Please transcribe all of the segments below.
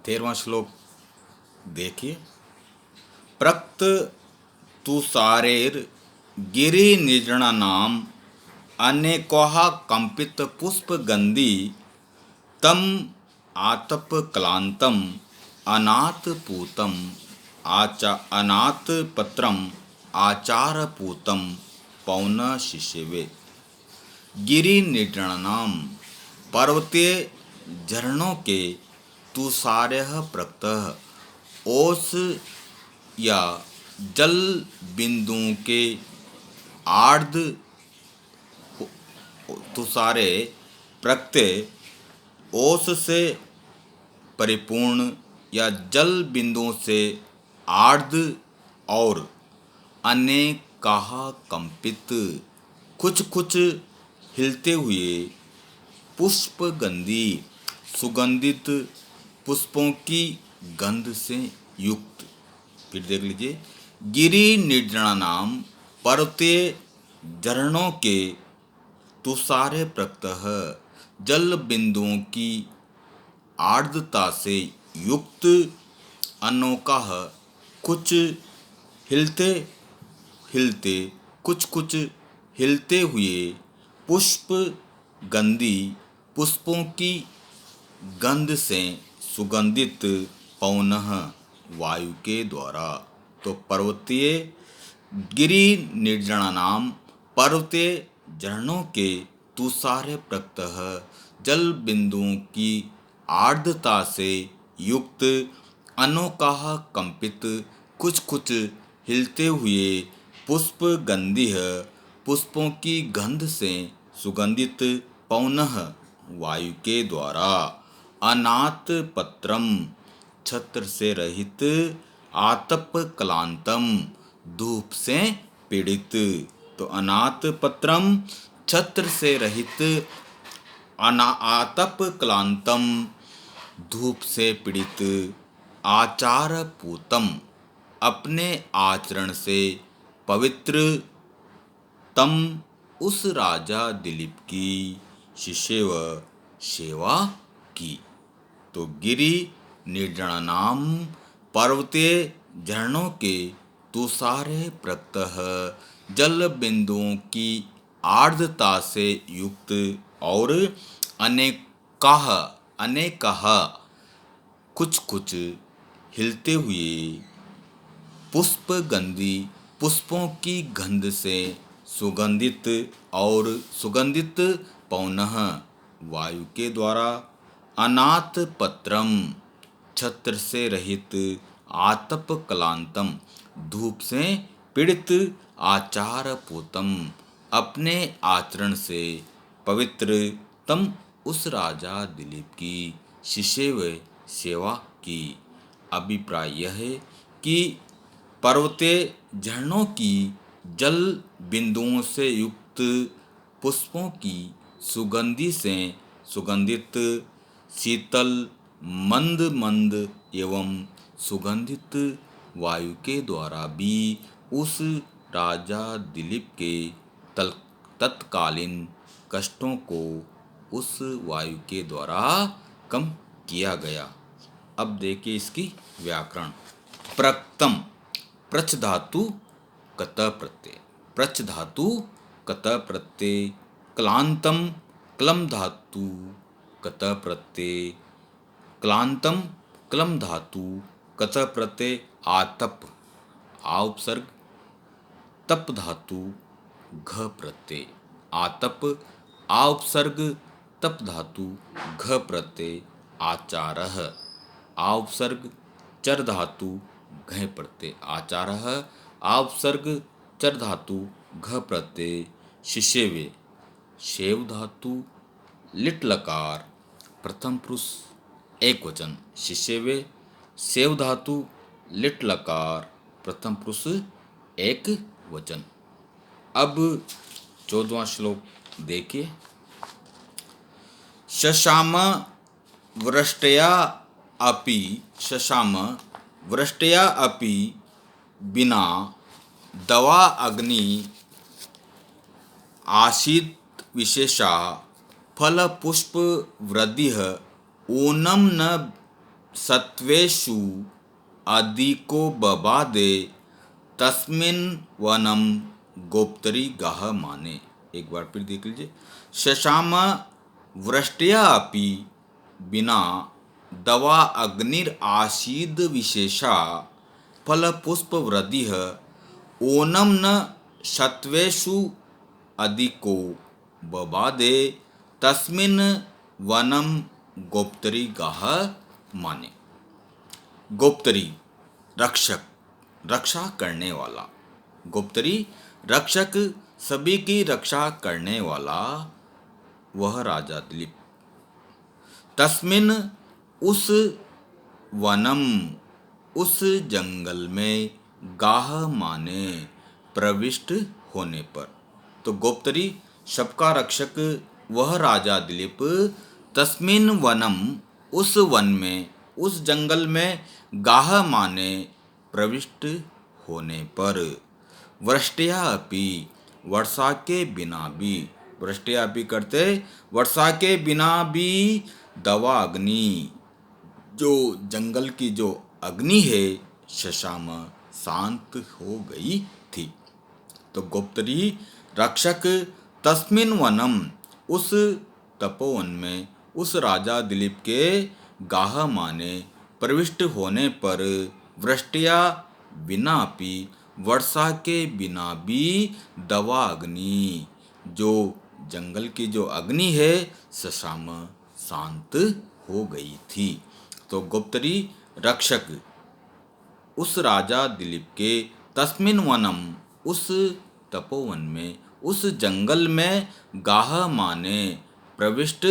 13वां श्लोक देखिए। प्रक्त तुषारेर गिरि निर्जनानाम अनेकोह कंपित पुष्प गंधी तम आतप क्लांतम अनाथ पूतम अनाथ पत्रम आचार पूतम पौन शिष्यवे। गिरि निर्जनानाम पर्वतीय झरनों के तुषारः प्रकृतः ओस या जल बिंदुओं के आर्द्र तुषारे प्रत्यय ओस से परिपूर्ण या जल बिंदुओं से आर्द्र और अनेकाह कंपित कुछ कुछ हिलते हुए पुष्पगंधी सुगंधित पुष्पों की गंध से युक्त। फिर देख लीजिए। गिरि निर्जनानाम पर्वतीय झरनों के तुषारे प्रकृतः जल बिंदुओं की आर्द्रता से युक्त अनोकाह कुछ हिलते हिलते कुछ कुछ हिलते हुए पुष्प गंधी पुष्पों की गंध से सुगंधित पौनः वायु के द्वारा। तो पर्वतीय गिरि निर्जनानाम पर्वतीय झरनों के तुषारे प्रकृतः जल बिंदुओं की आर्द्रता से युक्त अनोकाह कंपित कुछ कुछ हिलते हुए पुष्प गंधीय पुष्पों की गंध से सुगंधित पौनः वायु के द्वारा। अनाथ पत्रम छत्र से रहित आतप क्लांतम धूप से पीड़ित। तो अनाथ पत्रम छत्र से रहित आतप क्लांतम धूप से पीड़ित आचार पूतम अपने आचरण से पवित्र तम उस राजा दिलीप की शिष्य व सेवा की। तो गिरि निर्जनानाम पर्वतीय झरनों के तुषारे प्रकृतः जल बिंदुओं की आर्द्रता से युक्त और अनेकाह कुछ कुछ हिलते हुए पुष्पगंधी पुष्पों की गंध से सुगंधित और सुगंधित पौनः वायु के द्वारा। अनाथ पत्रम छत्र से रहित आतप क्लांतम धूप से पीड़ित आचार पूतम अपने आचरण से पवित्र तम उस राजा दिलीप की शिष्य व सेवा की। अभिप्राय यह है कि पर्वतीय झरनों की जल बिंदुओं से युक्त पुष्पों की सुगंधि से सुगंधित शीतल मंद मंद एवं सुगंधित वायु के द्वारा भी उस राजा दिलीप के तत्कालीन कष्टों को उस वायु के द्वारा कम किया गया। अब देखिए इसकी व्याकरण। प्रक्तम प्रच धातु कत प्रत्यय प्रच धातु कत प्रत्यय क्लांतम क्लम धातु कत प्रत्यय क्लांतम क्लम धातु कत प्रत्यय आतप आ उपसर्ग तप धातु घ प्रत्यय आतप आ उपसर्ग तप धातु घ प्रत्यय आचारः आ उपसर्ग चर धातु घ प्रत्यय आचारः आ उपसर्ग चर धातु घ प्रत्यय शिष्यवे शेव धातु लिट लकार प्रथम पुरुष एक वचन शिष्यवे सेव धातु लिट लकार प्रथम पुरुष एक वचन। अब 14वां श्लोक देखिए। शशाम वृष्टया अपि विना दवा अग्नि आसीत विशेषा फल पुष्प वृद्धि ऊनम न सत्वेषु अधिको बबादे तस्मिन् वनम गोप्तरी गाह माने। एक बार फिर देख लीजिए। शशाम वृष्ट्या अपि बिना दवा अग्निर आसीद विशेषा फल पुष्प वृद्धि ओनम न सत्वेषु अधिको बबादे तस्मिन् वनम गोप्तरी गाह माने। गोप्तरी रक्षक, रक्षा करने वाला। गोप्तरी रक्षक, सभी की रक्षा करने वाला वह राजा दिलीप। तस्मिन उस वनम उस जंगल में गाह माने प्रविष्ट होने पर। तो गोप्तरी सबका रक्षक वह राजा दिलीप तस्मिन वनम उस वन में उस जंगल में गाह माने प्रविष्ट होने पर। वृष्ट्या अपि वर्षा के बिना भी, वृष्ट्या अपि करते वर्षा के बिना भी दवा अग्नि जो जंगल की जो अग्नि है शशाम शांत हो गई थी। तो गोप्तरी रक्षक तस्मिन वनम उस तपोवन में उस राजा दिलीप के गाह माने प्रविष्ट होने पर वृष्ट्या बिना भी वर्षा के बिना भी दवा अग्नि जो जंगल की जो अग्नि है शशाम शांत हो गई थी। तो गोप्तरी रक्षक उस राजा दिलीप के तस्मिन वनम उस तपोवन में उस जंगल में गाह माने प्रविष्ट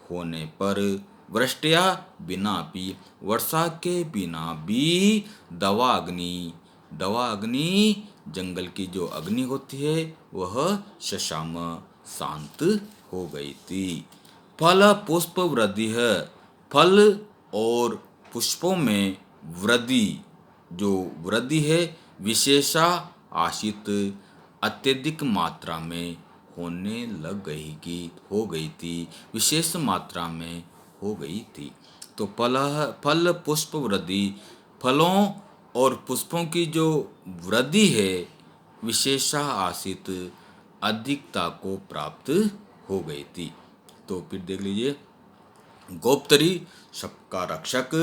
होने पर वृष्ट्या बिना भी वर्षा के बिना भी दवा अग्नि जंगल की जो अग्नि होती है वह शशाम शांत हो गई थी। फल पुष्प वृद्धि है, फल और पुष्पों में वृद्धि जो वृद्धि है विशेषा आशित अत्यधिक मात्रा में होने लग गई की हो गई थी, विशेष मात्रा में हो गई थी। तो फल पुष्प वृद्धि, फलों और पुष्पों की जो वृद्धि है विशेषा आशित अधिकता को प्राप्त हो गई थी। तो फिर देख लीजिए। गोप्तरी सबका रक्षक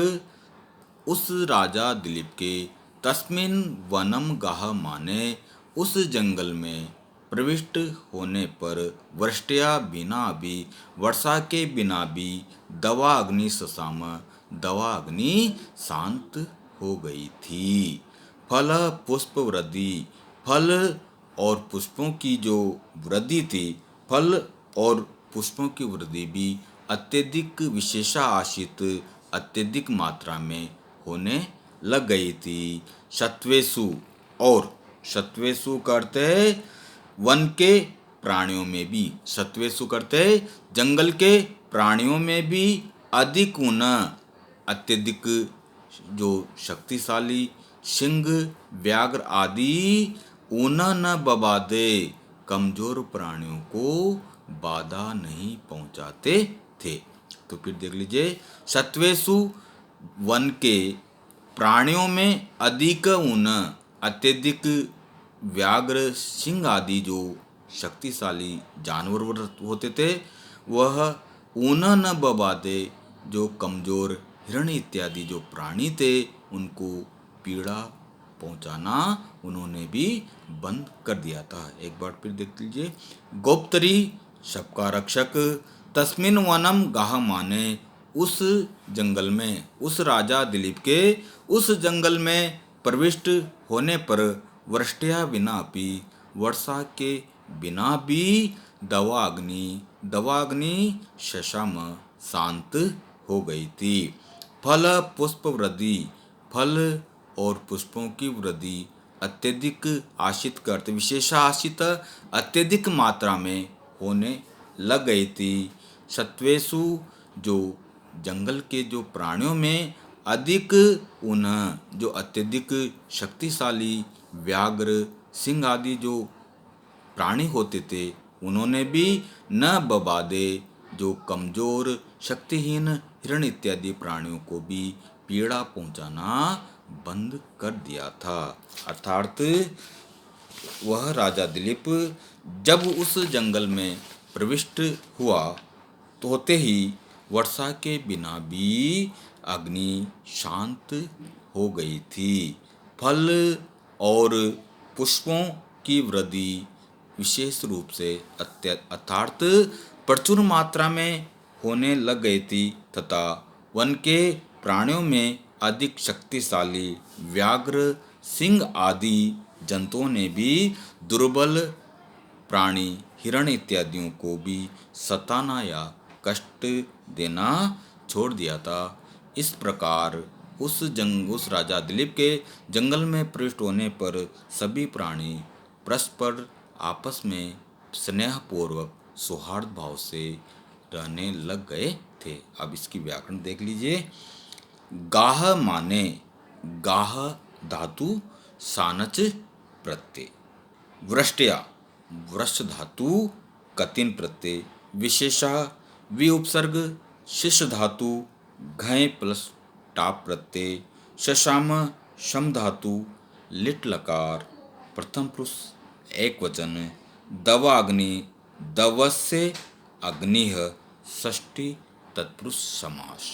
उस राजा दिलीप के तस्मिन वनम गाह माने उस जंगल में प्रविष्ट होने पर वृष्ट्या बिना भी वर्षा के बिना भी दवा अग्नि शशाम दवा अग्नि शांत हो गई थी। फल पुष्प वृद्धि, फल और पुष्पों की जो वृद्धि थी, फल और पुष्पों की वृद्धि भी अत्यधिक विशेषा आशित अत्यधिक मात्रा में होने लग गई थी। सत्वेषु, और सत्वेषु करते वन के प्राणियों में भी, सत्वेषु करते जंगल के प्राणियों में भी अधिक ऊन अत्यधिक जो शक्तिशाली सिंह व्याघ्र आदि ऊन न बबादे कमजोर प्राणियों को बाधा नहीं पहुंचाते थे। तो फिर देख लीजिए। सत्वेषु वन के प्राणियों में अधिक ऊन अत्यधिक व्याघ्र सिंह आदि जो शक्तिशाली जानवर होते थे वह ऊन न बबादे जो कमजोर हिरण इत्यादि जो प्राणी थे उनको पीड़ा पहुंचाना उन्होंने भी बंद कर दिया था। एक बार फिर देख लीजिए। गोप्तरी सबका रक्षक तस्मिन वनम गाह माने उस जंगल में उस राजा दिलीप के उस जंगल में प्रविष्ट होने पर वृष्ट्या बिना भी वर्षा के बिना भी दवा अग्नि शशाम शांत हो गई थी। फल पुष्प वृद्धि, फल और पुष्पों की वृद्धि अत्यधिक आशित करते विशेषा आशित अत्यधिक मात्रा में होने लग गई थी। सत्वेषु जो जंगल के जो प्राणियों में अधिक ऊन जो अत्यधिक शक्तिशाली व्याघ्र सिंह आदि जो प्राणी होते थे उन्होंने भी न बबादे जो कमजोर शक्तिहीन हिरण इत्यादि प्राणियों को भी पीड़ा पहुंचाना बंद कर दिया था। अर्थात वह राजा दिलीप जब उस जंगल में प्रविष्ट हुआ तो होते ही वर्षा के बिना भी अग्नि शांत हो गई थी। फल और पुष्पों की वृद्धि विशेष रूप से अर्थात प्रचुर मात्रा में होने लग गई थी तथा वन के प्राणियों में अधिक शक्तिशाली व्याघ्र, सिंह आदि जंतुओं ने भी दुर्बल प्राणी हिरण इत्यादियों को भी सताना या कष्ट देना छोड़ दिया था। इस प्रकार उस राजा दिलीप के जंगल में प्रविष्ट होने पर सभी प्राणी परस्पर आपस में स्नेहपूर्वक सौहार्द भाव से रहने लग गए थे। अब इसकी व्याकरण देख लीजिए। गाह माने गाह धातु सानच प्रत्यय, वृष्टया वृष धातु कतिन प्रत्यय, विशेषः वि उपसर्ग शिष्य धातु घय प्लस टाप प्रत्यय, शशाम शम धातु लिट लकार प्रथम पुरुष एक वचन, दवाग्नि दवस्य अग्निः षष्ठी तत्पुरुष समास।